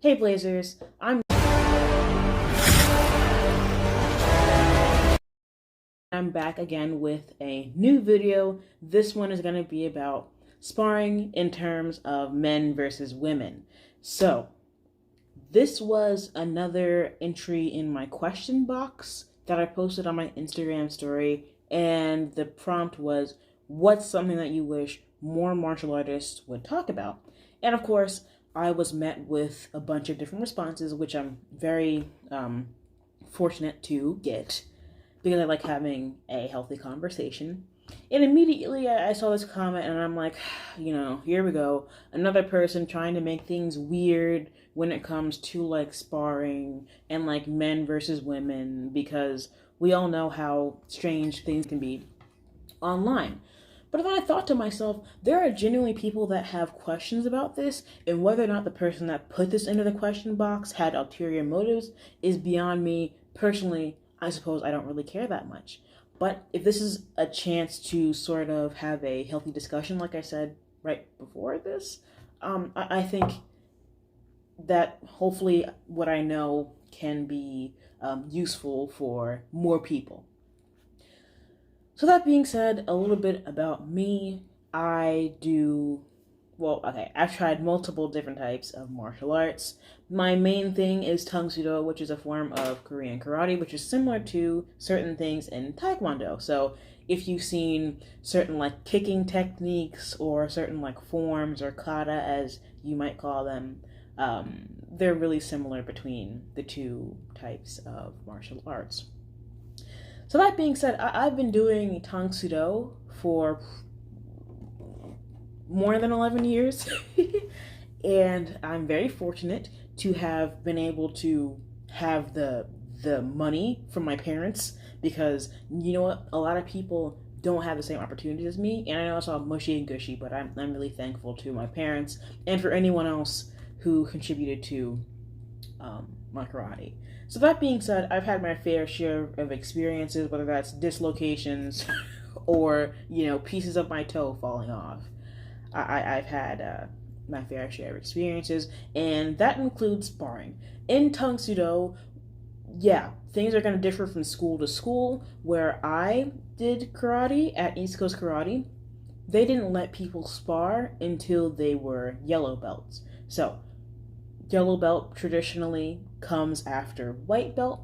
Hey Blazers, I'm back again with a new video. This one is going to be about sparring in terms of men versus women. So, this was another entry in my question box that I posted on my Instagram story, and the prompt was, what's something that you wish more martial artists would talk about? And of course, I was met with a bunch of different responses, which I'm very fortunate to get because I like having a healthy conversation. And immediately I saw this comment and I'm like, here we go. Another person trying to make things weird when it comes to like sparring and like men versus women, because we all know how strange things can be online. But then I thought to myself, there are genuinely people that have questions about this, and whether or not the person that put this into the question box had ulterior motives is beyond me. Personally, I suppose I don't really care that much. But if this is a chance to sort of have a healthy discussion, like I said right before this, I think that hopefully what I know can be useful for more people. So that being said, a little bit about me. I've tried multiple different types of martial arts. My main thing is Tang Soo Do, which is a form of Korean karate, which is similar to certain things in Taekwondo. So if you've seen certain like kicking techniques or certain like forms or kata as you might call them, they're really similar between the two types of martial arts. So that being said, I've been doing Tang Soo Do for more than 11 years. And I'm very fortunate to have been able to have the money from my parents, because you know what, a lot of people don't have the same opportunities as me, and I know it's all mushy and gushy, but I'm really thankful to my parents and for anyone else who contributed to my karate. So that being said, I've had my fair share of experiences, whether that's dislocations or pieces of my toe falling off. I've had my fair share of experiences, and that includes sparring. In Tang Soo Do, yeah, things are going to differ from school to school. Where I did karate at East Coast Karate, they didn't let people spar until they were yellow belts. So yellow belt traditionally comes after white belt,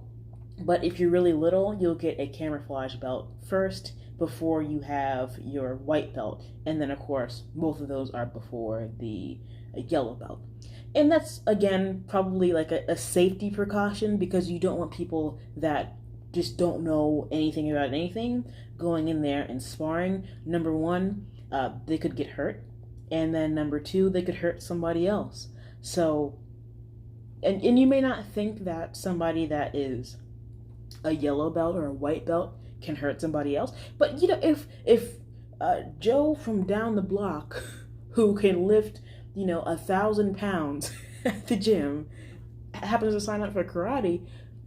but if you're really little, you'll get a camouflage belt first before you have your white belt, and then of course both of those are before the yellow belt. And that's again probably like a safety precaution, because you don't want people that just don't know anything about anything going in there and sparring. Number one, they could get hurt, and then number two, they could hurt somebody else. So and you may not think that somebody that is a yellow belt or a white belt can hurt somebody else, but if Joe from down the block who can lift 1,000 pounds at the gym happens to sign up for karate,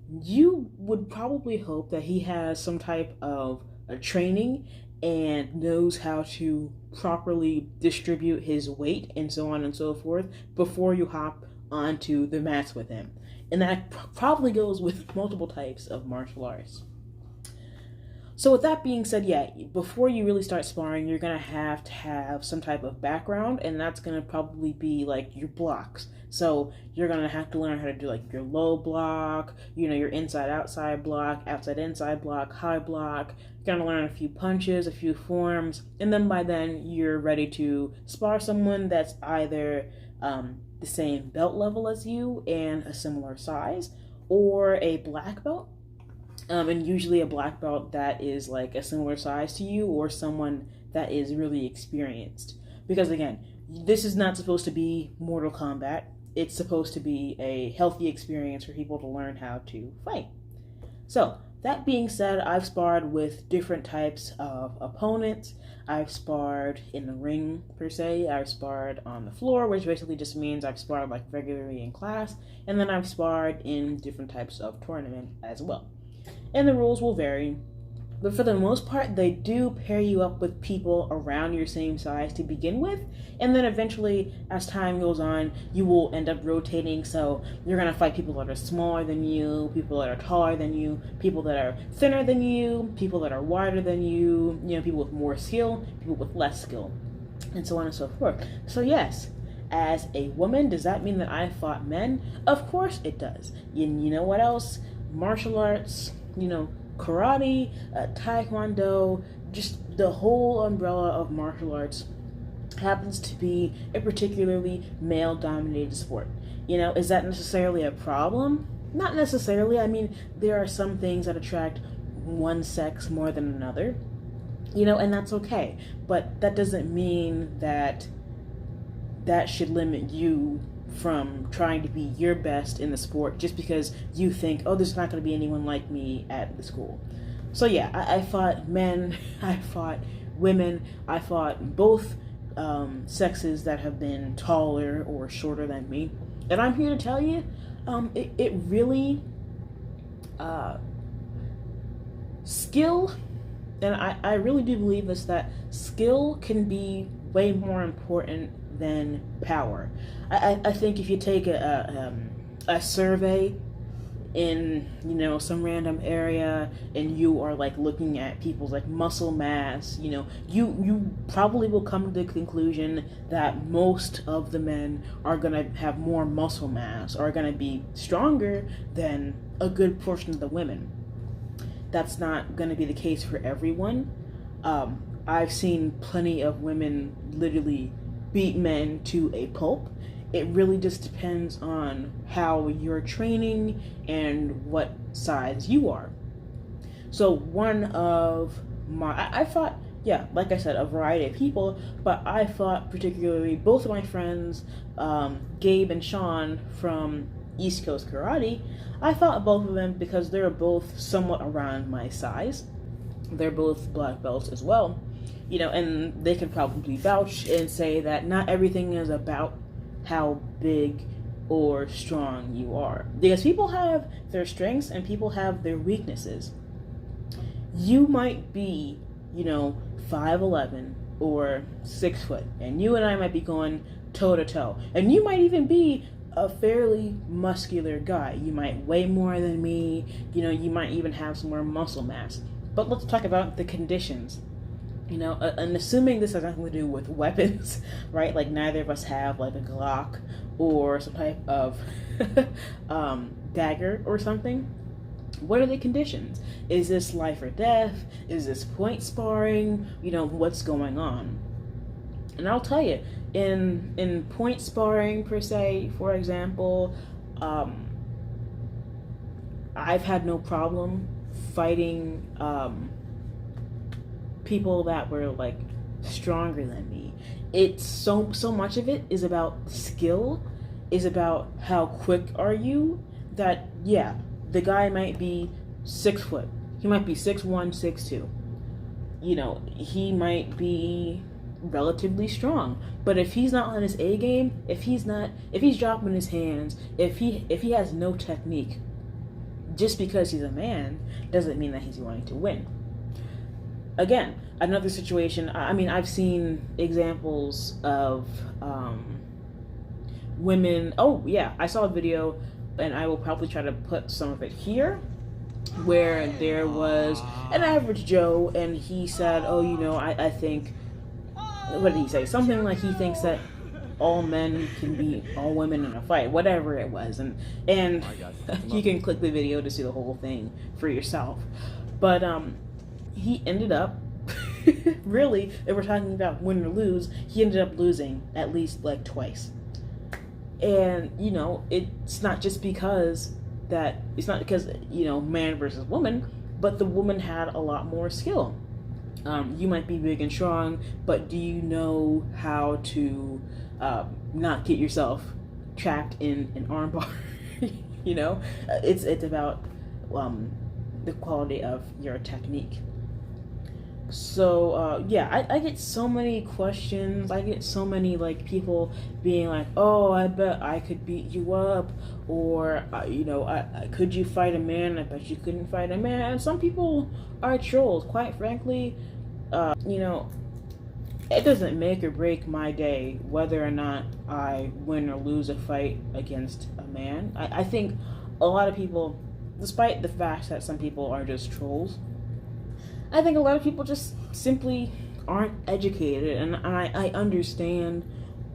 you would probably hope that he has some type of a training and knows how to properly distribute his weight and so on and so forth before you hop onto the mats with him. And that probably goes with multiple types of martial arts. So with that being said, yeah, before you really start sparring, you're going to have some type of background, and that's going to probably be like your blocks. So you're going to have to learn how to do like your low block, your inside-outside block, outside-inside block, high block. You're going to learn a few punches, a few forms, and then by then you're ready to spar someone that's either the same belt level as you and a similar size, or a black belt. And usually a black belt that is like a similar size to you, or someone that is really experienced. Because again, this is not supposed to be Mortal Kombat. It's supposed to be a healthy experience for people to learn how to fight. So, that being said, I've sparred with different types of opponents. I've sparred in the ring, per se. I've sparred on the floor, which basically just means I've sparred like regularly in class. And then I've sparred in different types of tournament as well. And the rules will vary. But for the most part, they do pair you up with people around your same size to begin with. And then eventually, as time goes on, you will end up rotating. So you're going to fight people that are smaller than you, people that are taller than you, people that are thinner than you, people that are wider than you, people with more skill, people with less skill, and so on and so forth. So yes, as a woman, does that mean that I fought men? Of course it does. And you know what else? Martial arts, karate, taekwondo, just the whole umbrella of martial arts happens to be a particularly male-dominated sport. Is that necessarily a problem? Not necessarily. I mean, there are some things that attract one sex more than another, and that's okay. But that doesn't mean that should limit you from trying to be your best in the sport just because you think, oh, there's not going to be anyone like me at the school. So yeah, I fought men, I fought women, I fought both sexes that have been taller or shorter than me. And I'm here to tell you, it really, skill, and I really do believe this, that skill can be way more important than power. I think if you take a survey in some random area and you are like looking at people's like muscle mass, you probably will come to the conclusion that most of the men are gonna have more muscle mass, are gonna be stronger than a good portion of the women. That's not gonna be the case for everyone. I've seen plenty of women literally beat men to a pulp. It really just depends on how you're training and what size you are. So one of I fought, yeah, like I said, a variety of people, but I fought particularly both of my friends, Gabe and Sean from East Coast Karate. I fought both of them because they're both somewhat around my size. They're both black belts as well. And they can probably vouch and say that not everything is about how big or strong you are. Because people have their strengths and people have their weaknesses. You might be, 5'11" or 6 foot, and you and I might be going toe to toe. And you might even be a fairly muscular guy. You might weigh more than me, you might even have some more muscle mass. But let's talk about the conditions. And assuming this has nothing to do with weapons, right? Like neither of us have like a Glock or some type of dagger or something. What are the conditions? Is this life or death? Is this point sparring? What's going on? And I'll tell you, in point sparring per se, for example, I've had no problem fighting people that were like stronger than me. It's so much of it is about skill, is about how quick are you, that yeah, the guy might be 6 foot, he might be 6'1", 6'2", he might be relatively strong, but if he's not on his A game, if he's dropping his hands, if he has no technique, just because he's a man doesn't mean that he's going to win. Again, another situation, I've seen examples of women. Oh yeah, I saw a video, and I will probably try to put some of it here, where there was an average Joe, and he said, oh, I think, what did he say? Something like he thinks that all men can beat all women in a fight, whatever it was. And you can click the video to see the whole thing for yourself. But he ended up, really, if we're talking about win or lose, he ended up losing at least like twice. And, it's not just because man versus woman, but the woman had a lot more skill. You might be big and strong, but do you know how to not get yourself trapped in an armbar? It's about the quality of your technique. Yeah, I get so many questions. I get so many like people being like, "Oh, I bet I could beat you up," or could you fight a man? I bet you couldn't fight a man. And some people are trolls. Quite frankly, it doesn't make or break my day whether or not I win or lose a fight against a man. I think a lot of people, despite the fact that some people are just trolls, I think a lot of people just simply aren't educated, and I understand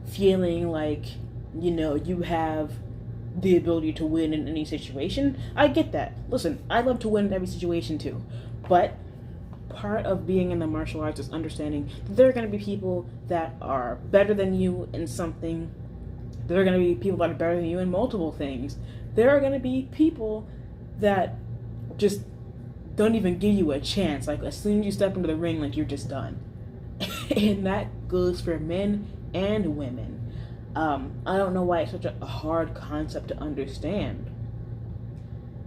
feeling like you have the ability to win in any situation. I get that. Listen, I love to win in every situation too, but part of being in the martial arts is understanding that there are going to be people that are better than you in something. There are going to be people that are better than you in multiple things. There are going to be people that just don't even give you a chance. Like, as soon as you step into the ring, like, you're just done. And that goes for men and women. I don't know why it's such a hard concept to understand.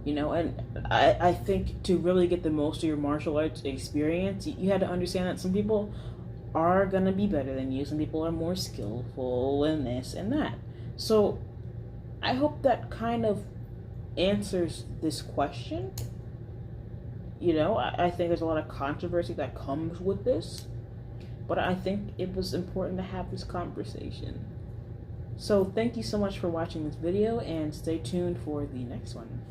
And I think to really get the most of your martial arts experience, you had to understand that some people are going to be better than you. Some people are more skillful in this and that. So I hope that kind of answers this question. I think there's a lot of controversy that comes with this, but I think it was important to have this conversation. So thank you so much for watching this video, and stay tuned for the next one.